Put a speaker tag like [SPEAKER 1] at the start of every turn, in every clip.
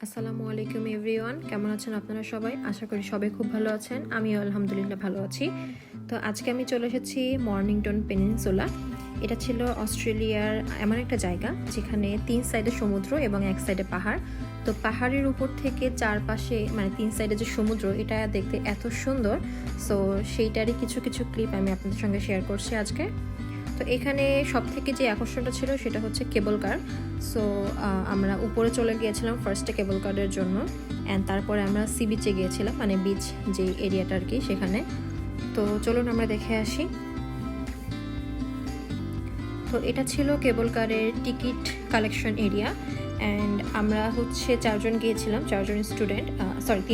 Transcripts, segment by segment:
[SPEAKER 1] আসসালামু আলাইকুম এভরিওয়ান, কেমন আছেন আপনারা সবাই? আশা করি সবাই খুব ভালো আছেন। আমিও আলহামদুলিল্লাহ ভালো আছি। তো আজকে আমি চলে এসেছি মর্নিংটন পেনিনসুলা। এটা ছিল অস্ট্রেলিয়ার এমন একটা জায়গা যেখানে 3 সাইডে সমুদ্র এবং এক সাইডে পাহাড়। তো পাহাড়ের উপর থেকে চারপাশে মানে 3 সাইডে যে সমুদ্র, এটা দেখতে এত সুন্দর। সো সেইটারই কিছু কিছু ক্লিপ আমি আপনাদের সঙ্গে শেয়ার করছি আজকে। তো এখানে সব থেকে যে আকর্ষণটা ছিল সেটা হচ্ছে কেবল কার। সো আমরা উপরে চলে গিয়েছিলাম ফার্স্টে কেবল কারের জন্য, অ্যান্ড তারপরে আমরা সি বিচে গিয়েছিলাম, মানে বিচ যে এরিয়াটা আর কি সেখানে। তো চলুন আমরা দেখে আসি। তো এটা ছিল কেবল কারের টিকিট কালেকশন এরিয়া, অ্যান্ড আমরা হচ্ছে 4 জন গিয়েছিলাম, 3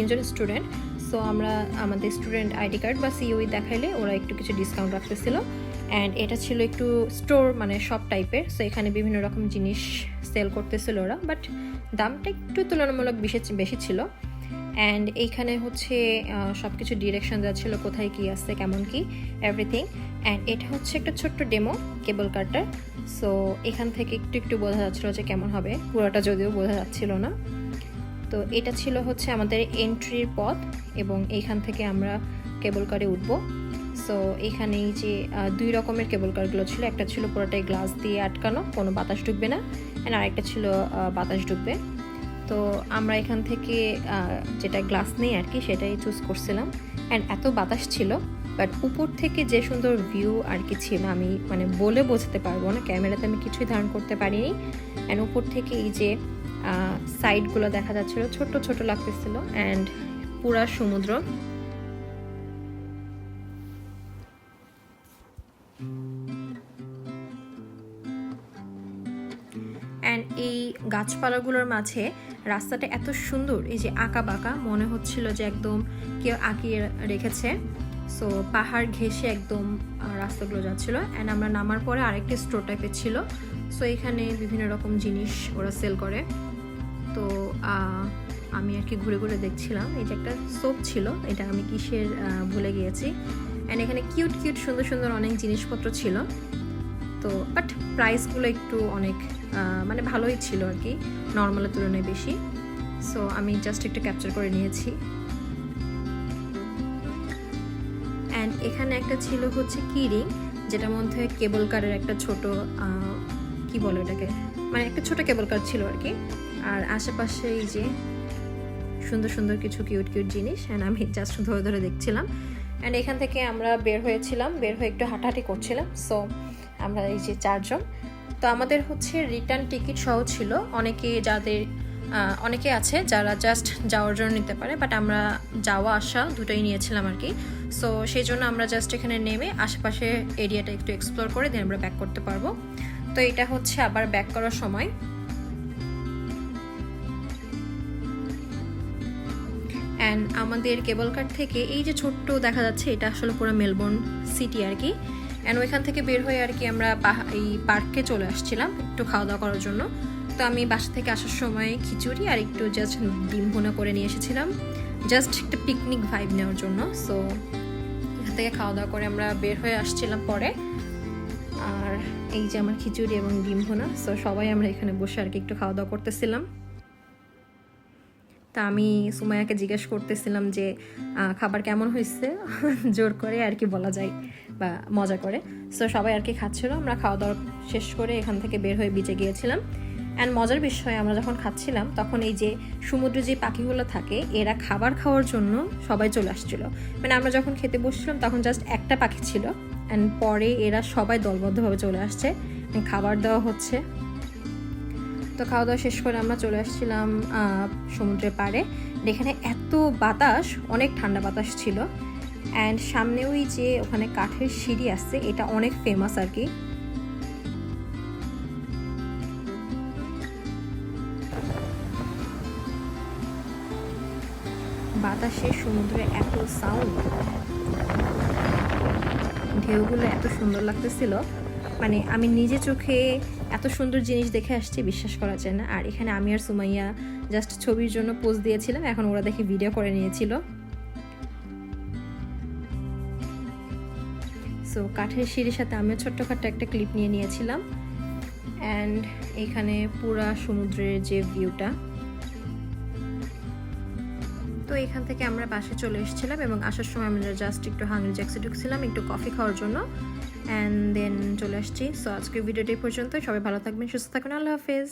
[SPEAKER 1] জন স্টুডেন্ট। সো আমরা আমাদের স্টুডেন্ট আইডি কার্ড বা সিওই দেখাইলে ওরা একটু কিছু ডিসকাউন্ট রাখতেছিল। অ্যান্ড এটা ছিল একটু স্টোর মানে শপ টাইপের। সো এখানে বিভিন্ন রকম জিনিস সেল করতেছিল ওরা, বাট দামটা একটু তুলনামূলক বেশি ছিল। অ্যান্ড এইখানে হচ্ছে সব কিছু ডিরেকশন দেওয়া ছিল, কোথায় কী আছে, কেমন কি এভরিথিং। অ্যান্ড এটা হচ্ছে একটা ছোট্ট ডেমো কেবল কারটার। সো এখান থেকে একটু একটু বোঝা যাচ্ছিলো যে কেমন হবে, পুরোটা যদিও বোঝা যাচ্ছিল না। তো এটা ছিল হচ্ছে আমাদের এন্ট্রির পথ, এবং এইখান থেকে আমরা কেবল কারে উঠবো। সো এখানে এই যে 2 রকমের কেবল কারগুলো ছিল, একটা ছিল পুরোটাই গ্লাস দিয়ে আটকানো, কোনো বাতাস ঢুকবে না, অ্যান্ড আরেকটা ছিল বাতাস ঢুকবে। তো আমরা এখান থেকে যেটা গ্লাস নেই আর কি সেটাই চুজ করছিলাম। অ্যান্ড এত বাতাস ছিল, বাট উপর থেকে যে সুন্দর ভিউ আর কি ছিল, আমি মানে বলে বোঝাতে পারবো না, ক্যামেরাতে আমি কিছুই ধারণ করতে পারিনি। অ্যান্ড উপর থেকে এই যে সাইডগুলো দেখা যাচ্ছিলো, ছোট ছোট লাগতেছিল, অ্যান্ড পুরা সমুদ্র। অ্যান্ড এই গাছপালাগুলোর মাঝে রাস্তাটা এত সুন্দর, এই যে আঁকা বাঁকা, মনে হচ্ছিল যে একদম কেউ আঁকিয়ে রেখেছে। সো পাহাড় ঘেঁষে একদম রাস্তাগুলো যাচ্ছিলো। অ্যান্ড আমরা নামার পরে আরেকটি স্টোর টাইপের ছিল। সো এখানে বিভিন্ন রকম জিনিস ওরা সেল করে। তো আমি আর কি ঘুরে ঘুরে দেখছিলাম। এই যে একটা সোপ ছিল, এটা আমি কিসের ভুলে গিয়েছি। অ্যান্ড এখানে কিউট কিউট সুন্দর সুন্দর অনেক জিনিসপত্র ছিল। তো বাট প্রাইসগুলো একটু অনেক মানে ভালোই ছিল আর কি, নর্মালের তুলনায় বেশি। সো আমি জাস্ট একটু ক্যাপচার করে নিয়েছি। অ্যান্ড এখানে একটা ছিল হচ্ছে কিরিং, যেটার মধ্যে কেবল কারের একটা ছোট কি বলে ওটাকে, মানে একটা ছোট কেবল কার ছিল আর কি। আর আশেপাশে এই যে সুন্দর সুন্দর কিছু কিউট কিউট জিনিস, অ্যান্ড আমি জাস্ট ধরে ধরে দেখছিলাম। অ্যান্ড এখান থেকে আমরা বের হয়েছিলাম, বের হয়ে একটু হাঁটাহাঁটি করছিলাম। সো আমরা এই যে 4 জন। তো আমাদের হচ্ছে রিটার্ন টিকিট সহ ছিল। অনেকে আছে যারা জাস্ট যাওয়ার জন্য নিতে পারে, বাট আমরা যাওয়া আসা দুটোই নিয়েছিলাম আর কি। সো সেই জন্য আমরা জাস্ট এখানে নেমে আশেপাশে এরিয়াটা একটু এক্সপ্লোর করে দেন আমরা ব্যাক করতে পারবো। তো এটা হচ্ছে আবার ব্যাক করার সময়। অ্যান্ড আমাদের কেবল কার থেকে এই যে ছোট্ট দেখা যাচ্ছে, এটা আসলে পুরো মেলবোর্ন সিটি আর কি। অ্যান্ড ওইখান থেকে বের হয়ে আর কি আমরা এই পার্কে চলে আসছিলাম একটু খাওয়া দাওয়া করার জন্য। তো আমি বাসা থেকে আসার সময় খিচুড়ি আর একটু জাস্ট ডিম ভুনা করে নিয়ে এসেছিলাম, জাস্ট একটা পিকনিক ভাইব নেওয়ার জন্য। সো এখান থেকে খাওয়া দাওয়া করে আমরা বের হয়ে আসছিলাম পরে। আর এই যে আমার খিচুড়ি এবং ডিম ভুনা। সো সবাই আমরা এখানে বসে আর কি একটু খাওয়া দাওয়া করতেছিলাম। তা আমি সুমাইয়াকে জিজ্ঞেস করতেছিলাম যে খাবার কেমন হয়েছে, জোর করে আর কি বলা যায় বা মজা করে। সো সবাই আর কি খাচ্ছিল। আমরা খাওয়া দাওয়া শেষ করে এখান থেকে বের হয়ে বিচে গিয়েছিলাম। অ্যান্ড মজার বিষয়, আমরা যখন খাচ্ছিলাম তখন এই যে সমুদ্রে যে পাখিগুলো থাকে, এরা খাবার খাওয়ার জন্য সবাই চলে আসছিল। মানে আমরা যখন খেতে বসছিলাম তখন জাস্ট একটা পাখি ছিল, অ্যান্ড পরে এরা সবাই দলবদ্ধভাবে চলে আসছে, খাবার দেওয়া হচ্ছে। তো খাওয়া দাওয়া শেষ করে আমরা চলে আসছিলাম সমুদ্রের পাড়ে। এখানে এত বাতাস, অনেক ঠান্ডা বাতাস ছিল। অ্যান্ড সামনে ওই যে ওখানে কাঠের সিঁড়ি আছে, এটা অনেক ফেমাস আর কি। বাতাসে সমুদ্রে এত সাউন্ড, ঢেউগুলো এত সুন্দর লাগতেছিল, মানে আমি নিজে চোখে এত সুন্দর জিনিস দেখে আসছি, বিশ্বাস করা যায় না। আর এখানে আমি আর সুমাইয়া জাস্ট ছবির জন্য পোজ দিয়েছিলাম, এখন ওরা দেখি ভিডিও করে নিয়েছিল। সো কাঠের সিঁড়ির সাথে আমিও ছোট্টখাট্ট একটা ক্লিপ নিয়ে নিয়েছিলাম। অ্যান্ড এখানে পুরা সমুদ্রের যে ভিউটা, তো এখান থেকে আমরা বাসে চলে এসেছিলাম এবং আসার সময় আমরা জাস্ট একটু হাংরি জ্যাক্সে ঢুকছিলাম একটু কফি খাওয়ার জন্য, অ্যান্ড দেন চলে আসছি। সো আজকের ভিডিওটি পর্যন্ত, সবাই ভালো থাকবেন, সুস্থ থাকুন, আল্লাহ হাফেজ।